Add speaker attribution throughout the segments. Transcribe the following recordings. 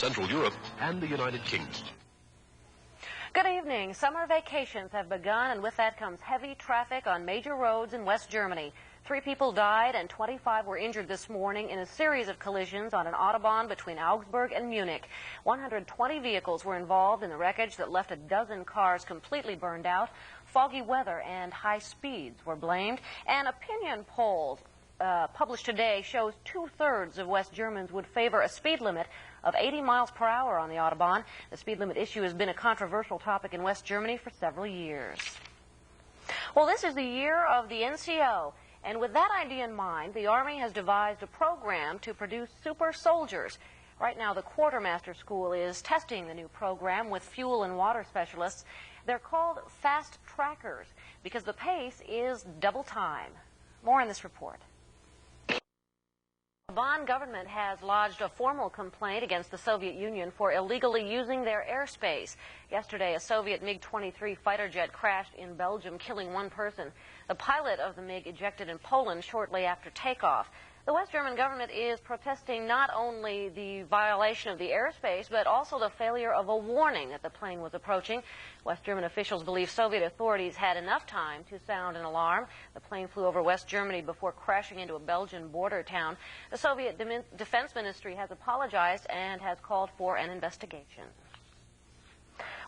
Speaker 1: Central Europe and the United Kingdom.
Speaker 2: Good evening. Summer vacations have begun, and with that comes heavy traffic on major roads in West Germany. 3 people died and 25 were injured this morning in a series of collisions on an Autobahn between Augsburg and Munich. 120 vehicles were involved in the wreckage that left a dozen cars completely burned out. Foggy weather and high speeds were blamed, and opinion polls published today shows 2/3 of West Germans would favor a speed limit of 80 miles per hour on the Autobahn. The speed limit issue has been a controversial topic in West Germany for several years. Well, this is the year of the NCO, and with that idea in mind, the Army has devised a program to produce super soldiers. Right now, the Quartermaster School is testing the new program with fuel and water specialists. They're called fast trackers because the pace is double time. More in this report. The Bonn government has lodged a formal complaint against the Soviet Union for illegally using their airspace. Yesterday, a Soviet MiG-23 fighter jet crashed in Belgium, killing 1 person. The pilot of the MiG ejected in Poland shortly after takeoff. The West German government is protesting not only the violation of the airspace, but also the failure of a warning that the plane was approaching. West German officials believe Soviet authorities had enough time to sound an alarm. The plane flew over West Germany before crashing into a Belgian border town. The Soviet Defense Ministry has apologized and has called for an investigation.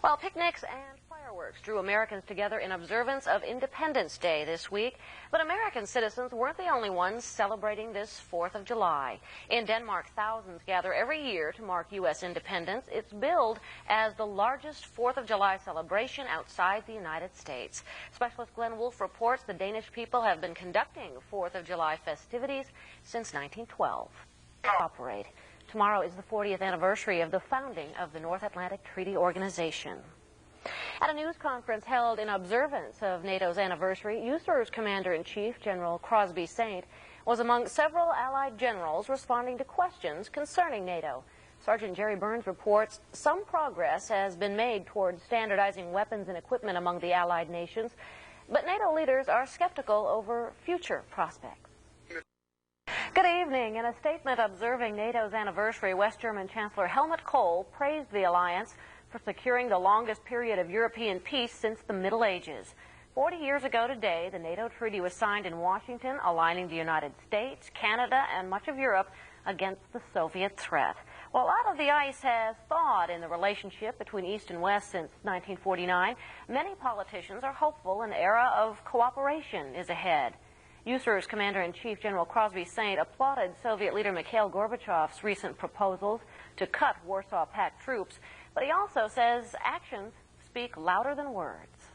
Speaker 2: Well, picnics and fireworks drew Americans together in observance of Independence Day this week. But American citizens weren't the only ones celebrating this 4th of July. In Denmark, thousands gather every year to mark U.S. independence. It's billed as the largest 4th of July celebration outside the United States. Specialist Glenn Wolf reports the Danish people have been conducting 4th of July festivities since 1912. Operate. Tomorrow is the 40th anniversary of the founding of the North Atlantic Treaty Organization. At a news conference held in observance of NATO's anniversary, USAR's Commander-in-Chief, General Crosby Saint, was among several Allied generals responding to questions concerning NATO. Sergeant Jerry Burns reports some progress has been made towards standardizing weapons and equipment among the Allied nations, but NATO leaders are skeptical over future prospects. Good evening. In a statement observing NATO's anniversary, West German Chancellor Helmut Kohl praised the alliance for securing the longest period of European peace since the Middle Ages. 40 years ago today, the NATO treaty was signed in Washington, aligning the United States, Canada, and much of Europe against the Soviet threat. Well, a lot of the ice has thawed in the relationship between East and West since 1949. Many politicians are hopeful an era of cooperation is ahead. USAR's Commander-in-Chief, General Crosby Saint, applauded Soviet leader Mikhail Gorbachev's recent proposals to cut Warsaw Pact troops, but he also says actions speak louder than words.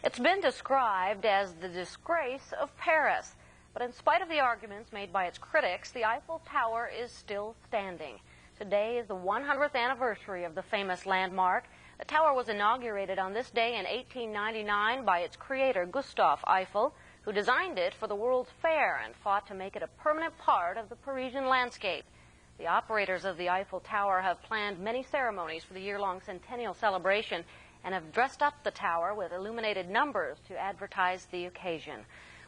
Speaker 2: It's been described as the disgrace of Paris, but in spite of the arguments made by its critics, the Eiffel Tower is still standing. Today is the 100th anniversary of the famous landmark. The tower was inaugurated on this day in 1899 by its creator, Gustave Eiffel, who designed it for the World's Fair and fought to make it a permanent part of the Parisian landscape. The operators of the Eiffel Tower have planned many ceremonies for the year-long centennial celebration and have dressed up the tower with illuminated numbers to advertise the occasion.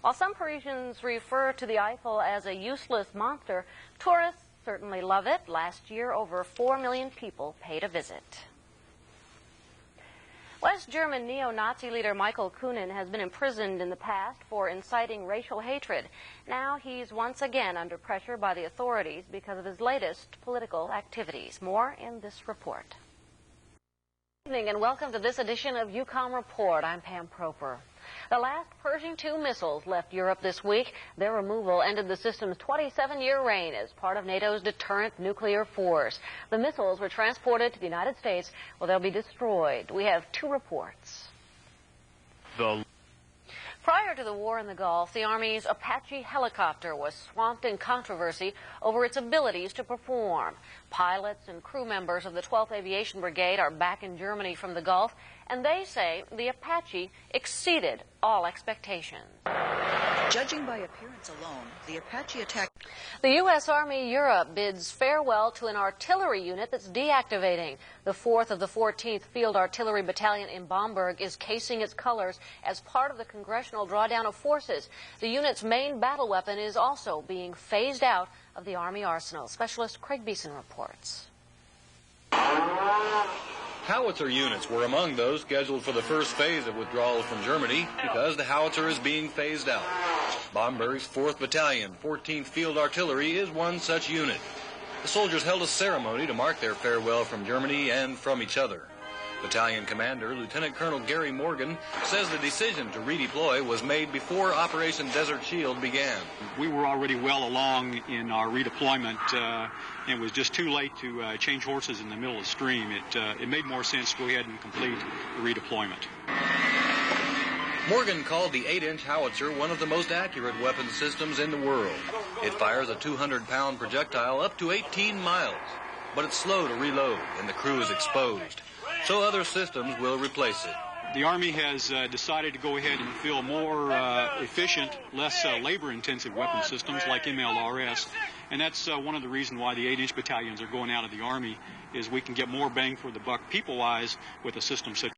Speaker 2: While some Parisians refer to the Eiffel as a useless monster, tourists certainly love it. Last year, over 4 million people paid a visit. West German neo-Nazi leader Michael Kühnen has been imprisoned in the past for inciting racial hatred. Now he's once again under pressure by the authorities because of his latest political activities. More in this report. Good evening and welcome to this edition of EUCOM Report. I'm Pam Proper. The last Pershing II missiles left Europe this week. Their removal ended the system's 27-year reign as part of NATO's deterrent nuclear force. The missiles were transported to the United States where they'll be destroyed. We have 2 reports. Prior to the war in the Gulf, the Army's Apache helicopter was swamped in controversy over its abilities to perform. Pilots and crew members of the 12th Aviation Brigade are back in Germany from the Gulf, and they say the Apache exceeded all expectations.
Speaker 3: Judging by appearance alone, the Apache attack...
Speaker 2: The U.S. Army Europe bids farewell to an artillery unit that's deactivating. The 4th of the 14th Field Artillery Battalion in Bamberg is casing its colors as part of the congressional drawdown of forces. The unit's main battle weapon is also being phased out of the Army arsenal. Specialist Craig Beeson reports.
Speaker 4: Howitzer units were among those scheduled for the first phase of withdrawal from Germany because the howitzer is being phased out. Baumberg's 4th Battalion, 14th Field Artillery is one such unit. The soldiers held a ceremony to mark their farewell from Germany and from each other. Battalion Commander Lieutenant Colonel Gary Morgan says the decision to redeploy was made before Operation Desert Shield began.
Speaker 5: We were already well along in our redeployment. It was just too late to change horses in the middle of the stream. It made more sense to go ahead and complete the redeployment.
Speaker 4: Morgan called the 8-inch howitzer one of the most accurate weapon systems in the world. It fires a 200-pound projectile up to 18 miles, but it's slow to reload and the crew is exposed. So other systems will replace it.
Speaker 5: The Army has decided to go ahead and fill more efficient, less labor-intensive weapon systems like MLRS, and that's one of the reasons why the 8-inch battalions are going out of the Army, is we can get more bang for the buck people-wise with a system such